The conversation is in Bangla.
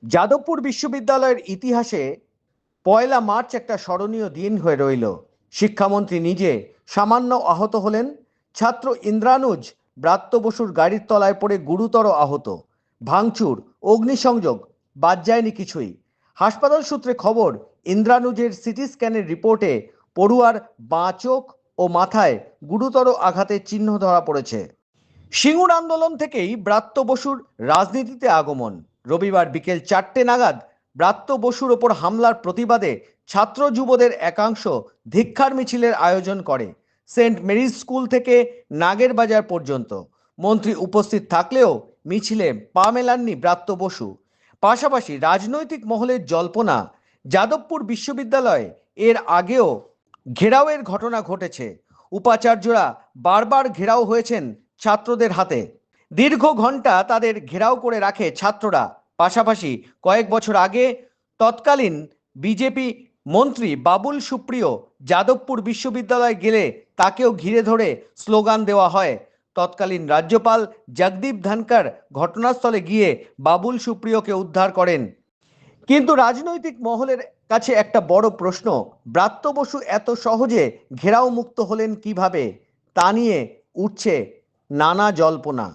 যাদবপুর বিশ্ববিদ্যালয়ের ইতিহাসে পয়লা মার্চ একটা স্মরণীয় দিন হয়ে রইল। শিক্ষামন্ত্রী নিজে সামান্য আহত হলেন। ছাত্র ইন্দ্রানুজ ব্রাত্য বসুর গাড়ির তলায় পড়ে গুরুতর আহত। ভাঙচুর, অগ্নিসংযোগ, বাদ যায়নি কিছুই। হাসপাতাল সূত্রে খবর, ইন্দ্রানুজের সিটি স্ক্যানের রিপোর্টে পড়ুয়ার বাঁ চোখ ও মাথায় গুরুতর আঘাতের চিহ্ন ধরা পড়েছে। সিঙ্গুর আন্দোলন থেকেই ব্রাত্য বসুর রাজনীতিতে আগমন। রবিবার বিকেল 4টে নাগাদ ব্রাত্য বসুর ওপর হামলার প্রতিবাদে ছাত্র যুবদের একাংশ ধিক্কার মিছিলের আয়োজন করে সেন্ট মেরিজ স্কুল থেকে নাগের বাজার পর্যন্ত। মন্ত্রী উপস্থিত থাকলেও মিছিলে পা মেলাননি ব্রাত্য বসু। পাশাপাশি রাজনৈতিক মহলের জল্পনা, যাদবপুর বিশ্ববিদ্যালয়ে এর আগেও ঘেরাওয়ের ঘটনা ঘটেছে। উপাচার্যরা বারবার ঘেরাও হয়েছেন ছাত্রদের হাতে। দীর্ঘ ঘন্টা তাদের ঘেরাও করে রাখে ছাত্ররা। পাশাপাশি কয়েক বছর আগে তৎকালীন বিজেপি মন্ত্রী বাবুল সুপ্রিয় যাদবপুর বিশ্ববিদ্যালয়ে গেলে তাকেও ঘিরে ধরে স্লোগান দেওয়া হয়। তৎকালীন রাজ্যপাল জগদীপ ধনকর ঘটনাস্থলে গিয়ে বাবুল সুপ্রিয়কে উদ্ধার করেন। কিন্তু রাজনৈতিক মহলের কাছে একটা বড় প্রশ্ন, ব্রাত্য বসু এত সহজে ঘেরাও মুক্ত হলেন কিভাবে? তা নিয়ে উঠছে নানা জল্পনা।